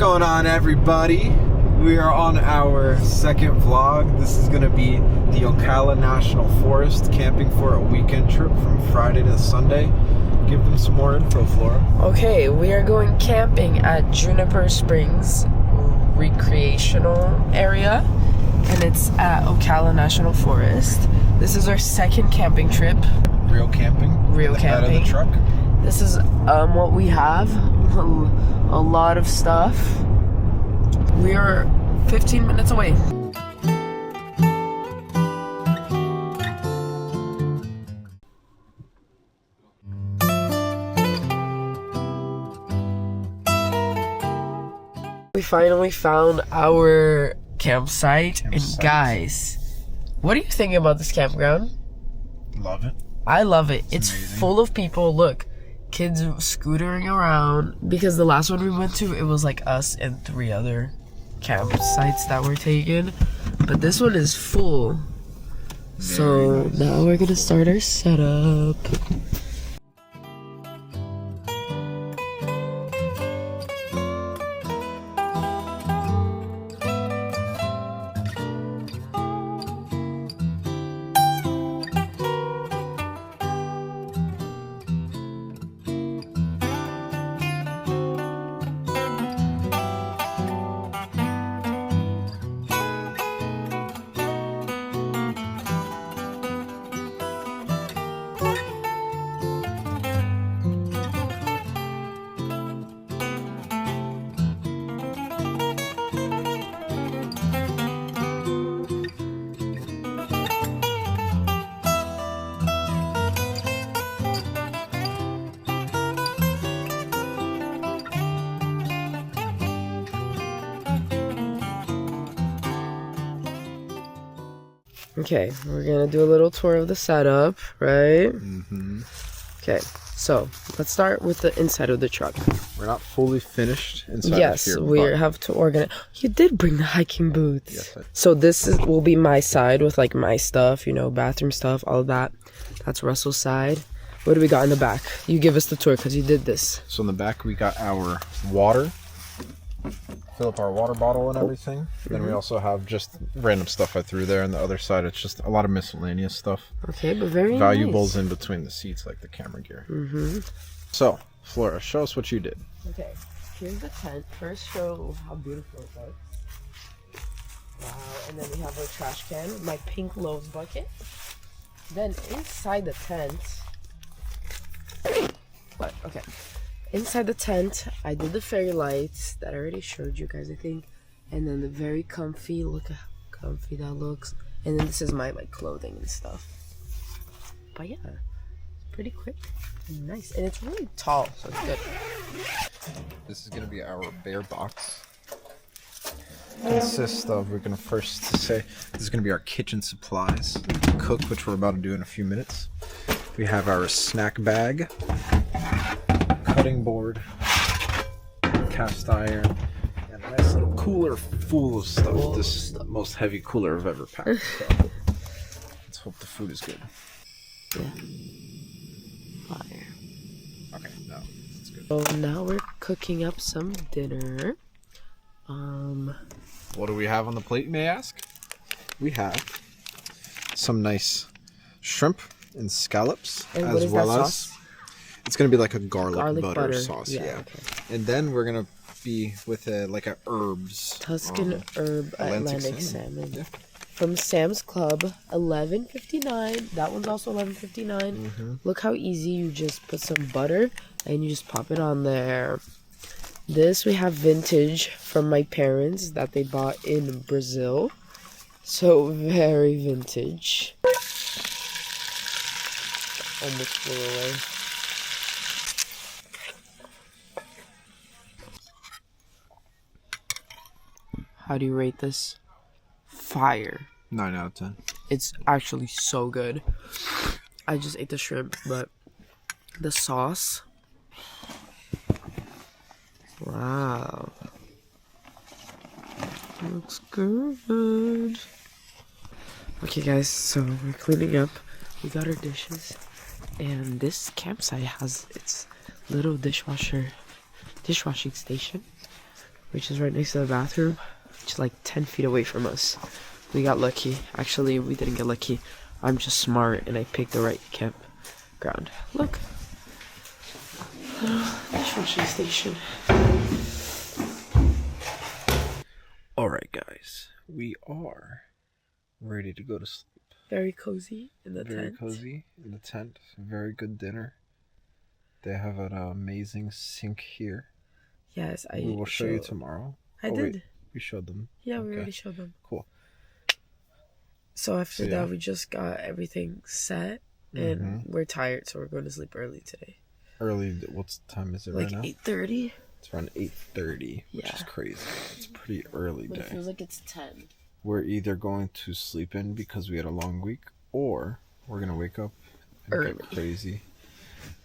going on, everybody? We are on our second vlog. This is going to be the Ocala National Forest, camping for a weekend trip from Friday to Sunday. Give them some more info, Flora. Okay, we are going camping at Juniper Springs recreational area, and it's at Ocala National Forest. This is our second camping trip. Real camping? Real camping. Out of the truck? This is what we have. A lot of stuff. We are 15 minutes away. We finally found our campsite. And guys, what do you think about this campground? Love it. I love it. It's amazing. full of people. Look, kids scootering around. Because the last one we went to, it was like us and 3 other campsites that were taken. But this one is full. So nice. now we're gonna start our setup. Okay, we're gonna do a little tour of the setup, right? Mm-hmm. Okay, so let's start with the inside of the truck. We're not fully finished inside Yes, of here. we but have to organize. You did bring the hiking boots. Yes, I did. So will be my side with like my stuff, you know, bathroom stuff, all of that. That's Russell's side. What do we got in the back? You give us the tour because you did this. So in the back we got our water. Fill up our water bottle and everything. Then we also have just random stuff I threw there. On the other side, it's just a lot of miscellaneous stuff. Okay, but very Valuables nice. in between the seats, like the camera gear. Mm-hmm. So, Flora, show us what you did. Okay, here's the tent. First, show how beautiful it looks. Wow, and then we have our trash can, my pink Lowe's bucket. Then inside the tent, what? Okay. Inside the tent, I did the fairy lights that I already showed you guys, I think. And then the very comfy, look how comfy that looks. And then this is my like clothing and stuff. But yeah, pretty quick and nice. And it's really tall, so it's good. This is going to be our bear box. Consists of, we're going to first say, this is going to be our kitchen supplies. Cook, which we're about to do in a few minutes. We have our snack bag. Cutting board, cast iron, and a nice little cooler full of stuff. This is the most heavy cooler I've ever packed. So let's hope the food is good. Yeah. Fire. Okay, no, it's good. So now we're cooking up some dinner. What do we have on the plate, you may ask? We have some nice shrimp and scallops, And what as is well that as sauce? it's gonna be like a garlic Butter. butter sauce. Yeah. Okay. And then we're gonna be with like a herbs. Tuscan herb Atlantic salmon. Yeah. From Sam's Club, $11.59. That one's also $11.59. Mm-hmm. Look how easy you just put some butter and you just pop it on there. This we have vintage from my parents that they bought in Brazil. So very vintage. Almost flew away. How do you rate this? Fire. 9 out of 10. It's actually so good. I just ate the shrimp, but the sauce. Wow. Looks good. Okay, guys, so we're cleaning up. We got our dishes. And this campsite has its little dishwashing station. which is right next to the bathroom, which is like 10 feet away from us. We got lucky. Actually, we didn't get lucky. I'm just smart and I picked the right campground. Look. Dishwashing station. Alright, guys. We are ready to go to sleep. Very cozy in the Very tent. cozy in the tent. Very good dinner. They have an amazing sink here. Yes, We will show you tomorrow. I did. Wait, we showed them. Yeah, we Okay. already showed them. Cool. So after So, yeah. that, we just got everything set, and we're tired, so we're going to sleep early today. Early. What time is it Like right now? 8:30. It's around 8:30, which Yeah. is crazy. It's a pretty early But it day. feels like it's 10. We're either going to sleep in because we had a long week, or we're gonna wake up and Early. get crazy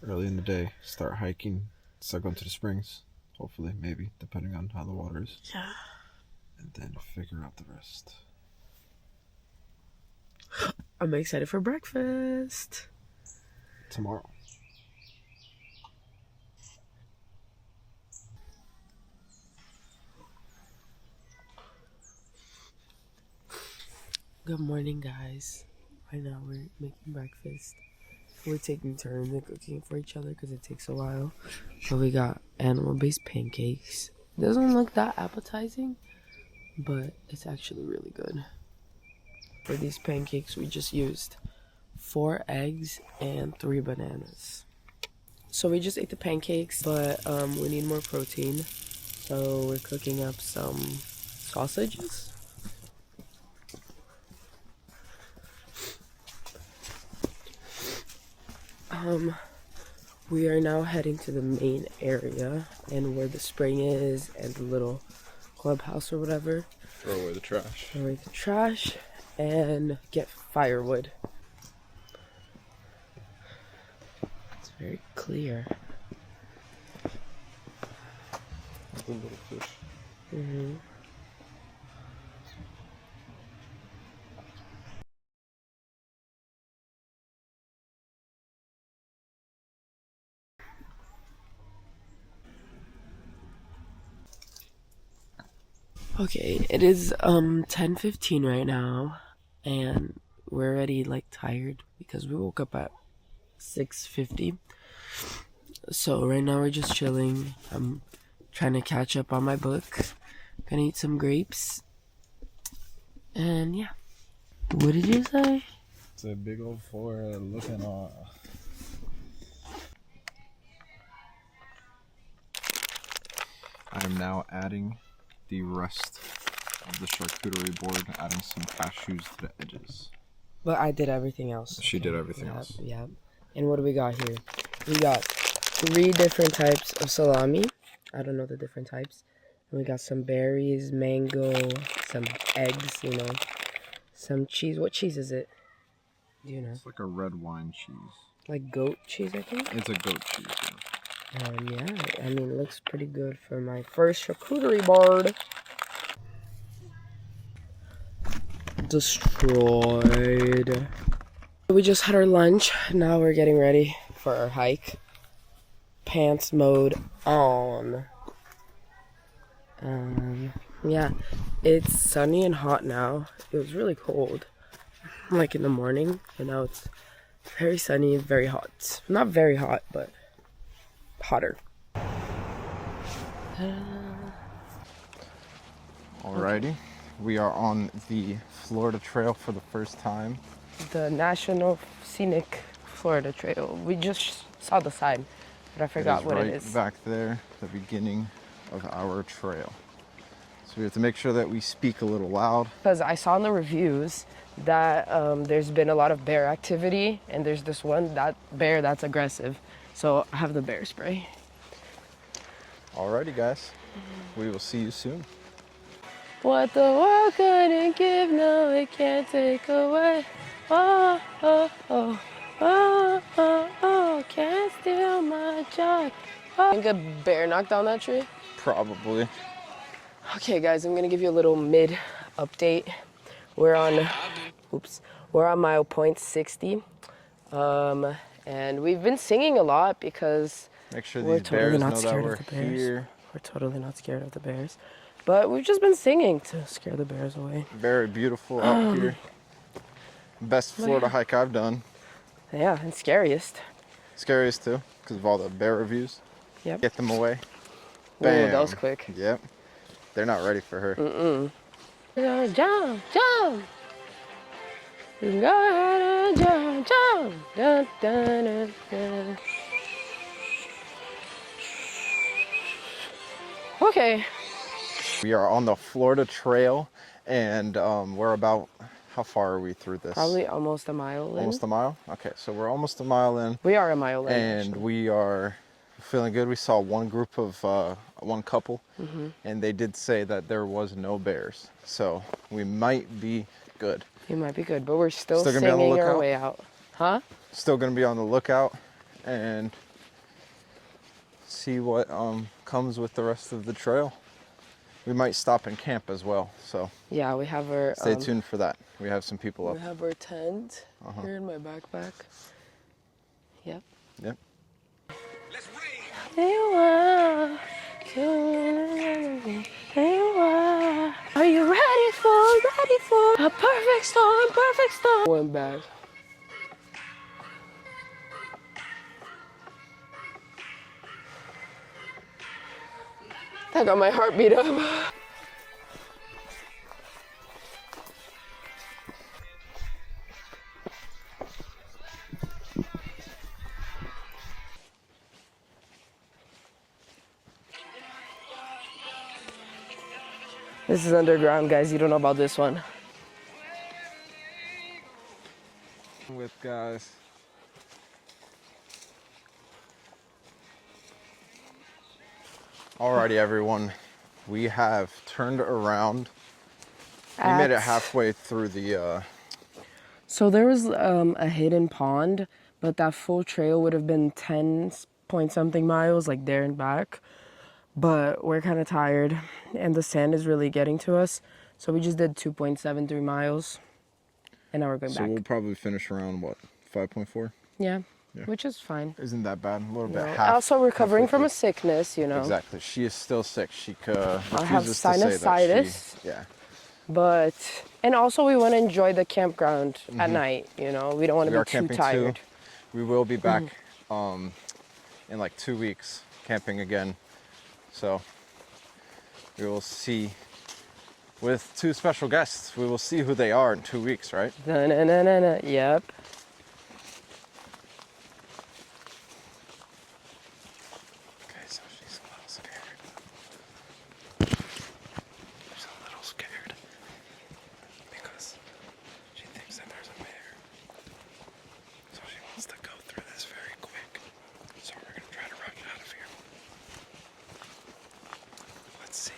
early in the day. Start hiking. Start going to the springs. Hopefully, maybe, depending on how the water is. Yeah. And then figure out the rest. I'm excited for breakfast. Tomorrow. Good morning, guys. Right now, we're making breakfast. We're taking turns in cooking for each other because it takes a while. So we got animal-based pancakes. It doesn't look that appetizing, but it's actually really good. For these pancakes, we just used 4 eggs and 3 bananas. So we just ate the pancakes, but we need more protein. So we're cooking up some sausages. We are now heading to the main area and where the spring is and the little clubhouse or whatever. Throw away the trash. Throw away the trash and get firewood. It's very clear. The little fish. Mm-hmm. Okay, it is 10:15 right now, and we're already like tired because we woke up at 6:50. So right now we're just chilling. I'm trying to catch up on my book. Gonna eat some grapes, and yeah. What did you say? It's a big old forehead looking on. I am now adding the rest of the charcuterie board, adding some cashews to the edges. But I did everything else. She did everything else. Yeah. And what do we got here? We got 3 different types of salami. I don't know the different types. And we got some berries, mango, some eggs, some cheese. What cheese is it? Do you know? It's like a red wine cheese. Like goat cheese, I think? It's a goat cheese. Yeah. Yeah, I mean, it looks pretty good for my first charcuterie board. Destroyed. We just had our lunch. Now we're getting ready for our hike. Pants mode on. Yeah, it's sunny and hot now. It was really cold, like in the morning, and now it's very sunny and very hot. Not very hot, but hotter. Alrighty, we are on the Florida Trail for the first time. The National Scenic Florida Trail. We just saw the sign, but I forgot what it is. Back there, the beginning of our trail. So we have to make sure that we speak a little loud. Because I saw in the reviews that there's been a lot of bear activity, and there's this one bear that's aggressive. So I have the bear spray. Alrighty, guys, we will see you soon. What the world couldn't give, no, it can't take away. Oh, oh, oh, oh, oh, oh, can't steal my joy. Oh. Think a bear knocked down that tree? Probably. Okay, guys, I'm gonna give you a little mid update. We're on mile point 60, and we've been singing a lot because Make sure we're these totally bears not know that scared we're of the bears. here. We're totally not scared of the bears. But we've just been singing to scare the bears away. Very beautiful out here. Best Florida hike I've done. Yeah, and scariest. Scariest too, because of all the bear reviews. Yep. Get them away. Ooh, Bam. that was quick. Yep. They're not ready for her. Jump, jump. Go ahead and jump, jump. Dun, dun, dun, dun. Okay. We are on the Florida Trail, and we're about, how far are we through this? Probably almost a mile in. Almost a mile? Okay, so we're almost a mile in. We are a mile in. And actually. we are feeling good. We saw one group of, one couple, and they did say that there was no bears. So we might be good. You might be good, but we're still Still gonna be on the singing our lookout? way out. Huh? Still gonna be on the lookout and see what comes with the rest of the trail. We might stop and camp as well, so Yeah, we have our... stay tuned for that. We have some people up. We have our tent here in my backpack. Yep. Yep. There you are. There you are. Are you ready for a perfect storm, perfect storm? Went back. I got my heart beat up. This is underground, guys. You don't know about this one. With guys. Alrighty, everyone. We have turned around. We made it halfway through the. So there was a hidden pond, but that full trail would have been 10 point something miles, like there and back. But we're kind of tired, and the sand is really getting to us. So we just did 2.73 miles, and now we're going So back. we'll probably finish around what, 5.4? Yeah, which is fine. Isn't that bad? A little bit. No. Half, Also recovering halfway from a through. sickness, you know. Exactly. She is still sick. She have refuses to say that sinusitis. yeah. But, and also we want to enjoy the campground at night, you know. We don't want We to are be too camping tired. too. We will be back in like 2 weeks camping again. So we will see with 2 special guests. We will see who they are in 2 weeks, right? Na-na-na-na-na. Yep. Okay, so she's a little scared. She's a little scared because she thinks that there's a bear. So she wants to go through this very quick. So we're gonna try to rush out of here. Let's see.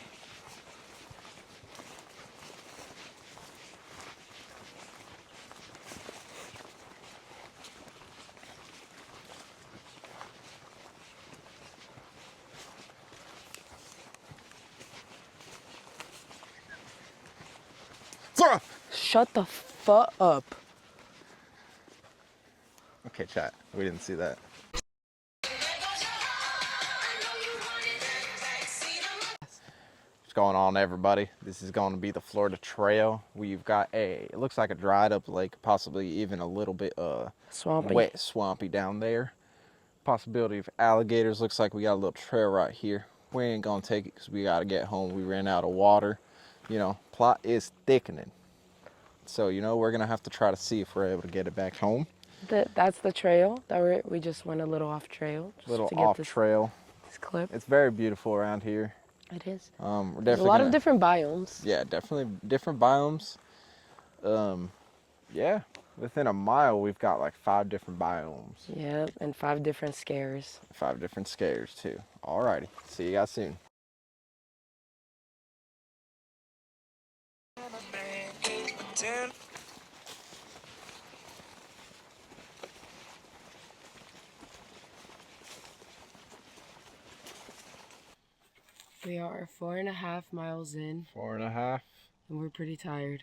Zara! Shut the fuck up. Okay, chat. We didn't see that. What's going on, everybody? This is going to be the Florida Trail. We've got it looks like a dried up lake, possibly even a little bit Swampy. wet, swampy down there. Possibility of alligators. Looks like we got a little trail right here. We ain't gonna take it because we gotta get home. We ran out of water. You know, plot is thickening. So, you know, we're gonna have to try to see if we're able to get it back home. That's the trail that we just went a little off trail. Just Little to get off this, trail. this clip. It's very beautiful around here. It is. We're There's definitely a lot gonna, of different biomes. Yeah, definitely different biomes. Yeah, within a mile we've got like 5 different biomes. Yep, and 5 different scares. 5 different scares too. Alrighty, see you guys soon. We are 4.5 miles in, 4.5. and we're pretty tired.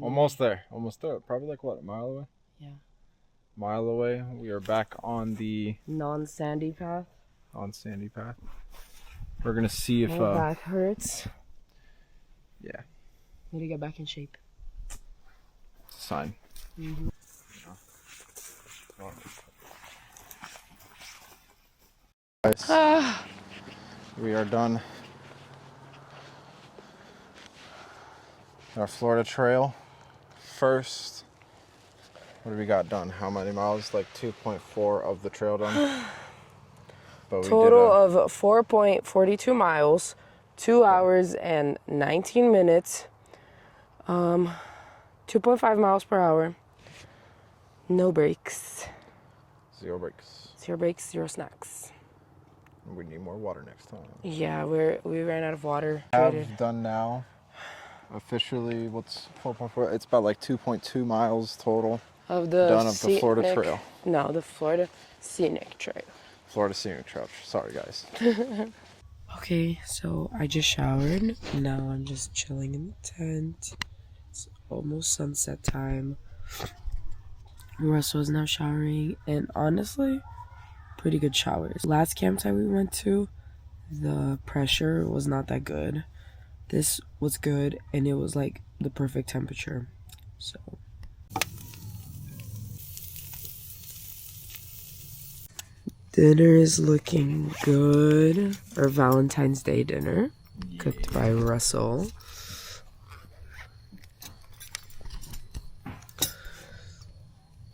Almost there. Almost there. Probably like what, a mile away? Yeah. Mile away. We are back on the Non-sandy path. Sandy Path. We're gonna see if My back hurts. yeah, Need to get back in shape. it's a sign. Mm-hmm. Guys, we are done our Florida trail. First, what do we got done? How many miles? Like 2.4 of the trail done. But we Total of 4.42 miles, 2 hours and 19 minutes, 2.5 miles per hour, no breaks. 0 breaks. 0 breaks, 0 snacks. We need more water next time. Yeah, we ran out of water. Have done now. Officially, what's 4.4? It's about like 2.2 miles total. Of the done of the Florida Trail. No, the Florida Scenic Trail. Florida Scenic Trail. Sorry, guys. Okay, so I just showered. Now I'm just chilling in the tent. It's almost sunset time. Russell is now showering, and honestly, pretty good showers. Last campsite we went to, the pressure was not that good. This was good, and it was like the perfect temperature. So. Dinner is looking good. Our Valentine's Day dinner, cooked by Russell.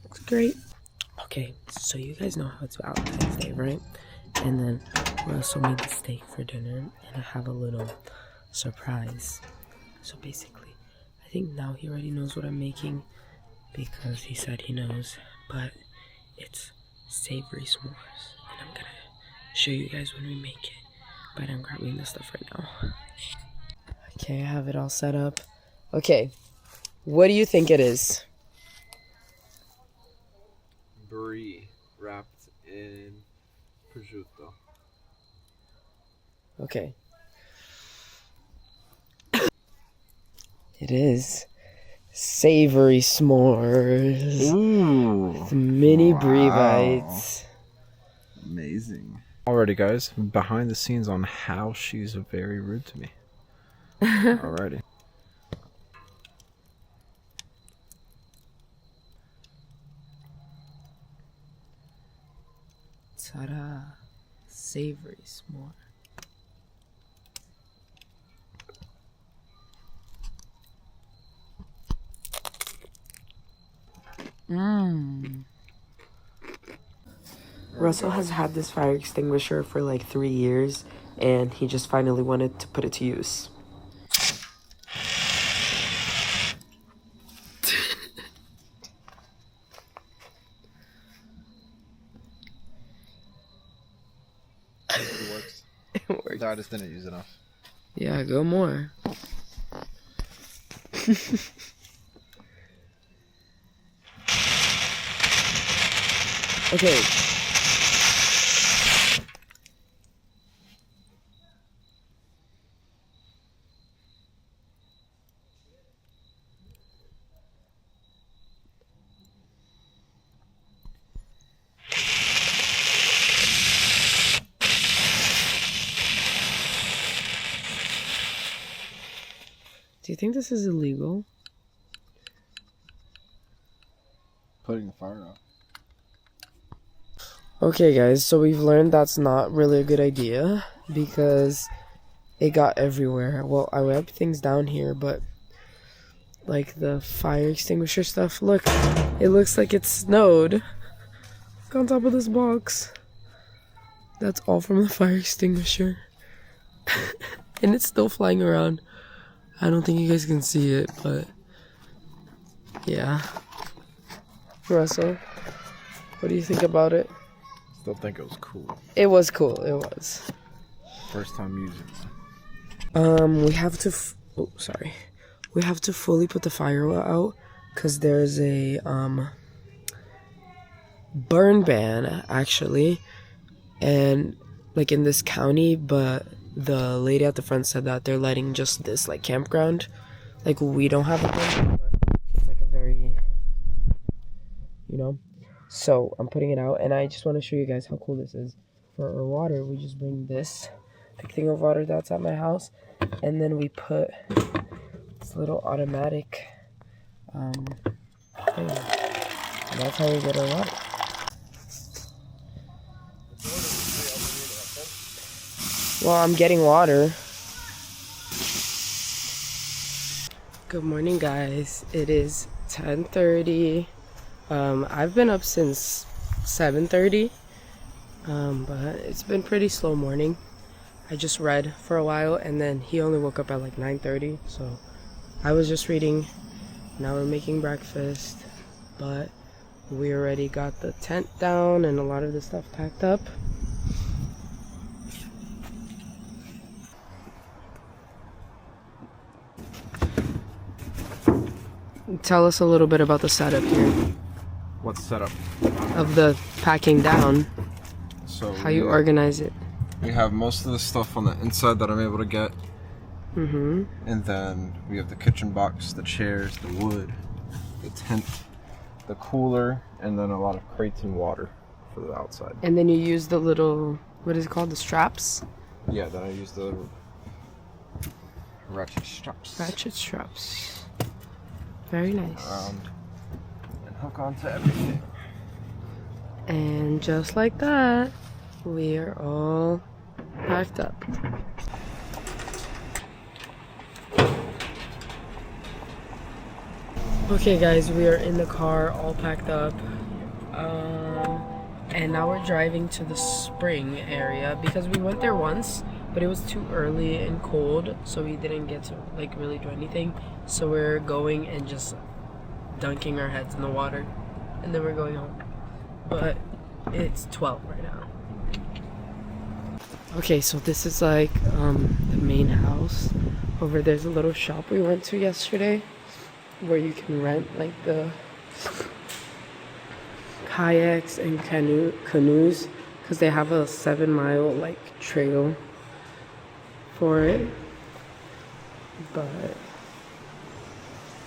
Looks great. Okay, so you guys know how it's Valentine's Day, right? And then Russell made the steak for dinner, and I have a little surprise. So basically, I think now he already knows what I'm making because he said he knows, but it's savory s'mores, and I'm gonna show you guys when we make it, but I'm grabbing this stuff right now. Okay, I have it all set up. Okay, what do you think it is? Brie wrapped in prosciutto. Okay. It is savory s'mores. Ooh. With mini brie bites. Amazing. Alrighty, guys. Behind the scenes on how she's very rude to me. Alrighty. Ta-da. Savory s'more. Russell has had this fire extinguisher for like 3 years, and he just finally wanted to put it to use. It works. It works. I just didn't use enough. Yeah, go more. Okay. Do you think this is illegal? Putting the fire out. Okay, guys, so we've learned that's not really a good idea because it got everywhere. Well, I wiped things down here, but like the fire extinguisher stuff, look, it looks like it snowed. Look on top of this box. That's all from the fire extinguisher. And it's still flying around. I don't think you guys can see it, but yeah. Russell, what do you think about it? Still think it was cool. It was cool, it was. First time using it. We have to we have to fully put the fire out because there's a burn ban actually, and like in this county, but the lady at the front said that they're letting just this like campground. Like we don't have a burn, but it's like a very, you know. So I'm putting it out, and I just want to show you guys how cool this is. For our water, we just bring this big thing of water that's at my house. And then we put this little automatic thing. And that's how we get our water. Well, I'm getting water. Good morning, guys. It is 10:30. I've been up since 7:30, but it's been pretty slow morning. I just read for a while, and then he only woke up at like 9:30, so I was just reading. Now we're making breakfast, but we already got the tent down and a lot of the stuff packed up. Tell us a little bit about the setup here. What's set up? Of the packing down, So how you organize it. we have most of the stuff on the inside that I'm able to get. Mm-hmm. And then we have the kitchen box, the chairs, the wood, the tent, the cooler, and then a lot of crates and water for the outside. And then you use the little, what is it called, the straps? Yeah, then I use the ratchet straps Ratchet straps. Very nice. around and hook onto everything. And just like that, we are all packed up. Okay guys, we are in the car all packed up. And now we're driving to the spring area because we went there once, but it was too early and cold, so we didn't get to like really do anything. So we're going and just dunking our heads in the water, and then we're going home. But it's 12 right now. Okay, so this is like the main house. Over there's a little shop we went to yesterday where you can rent like the kayaks and canoes because they have a 7-mile like trail for it. But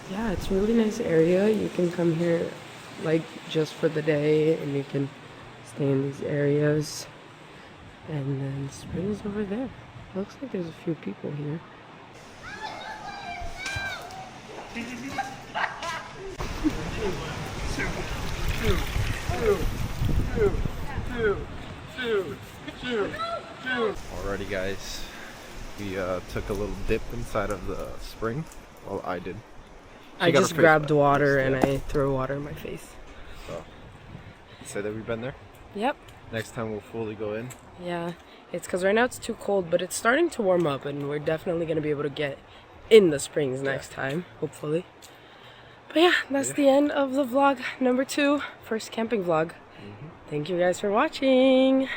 yeah, it's a really nice area. You can come here like just for the day and you can stay in these areas. And then spring is over there. Looks like there's a few people here. Alrighty guys, we took a little dip inside of the spring. Well, I did. I just grabbed water and I threw water in my face. So, say that we've been there. Yep. Next time we'll fully go in. Yeah, it's because right now it's too cold, but it's starting to warm up and we're definitely going to be able to get in the springs next time, hopefully. But yeah, that's the end of the vlog number 2, first camping vlog. Thank you guys for watching.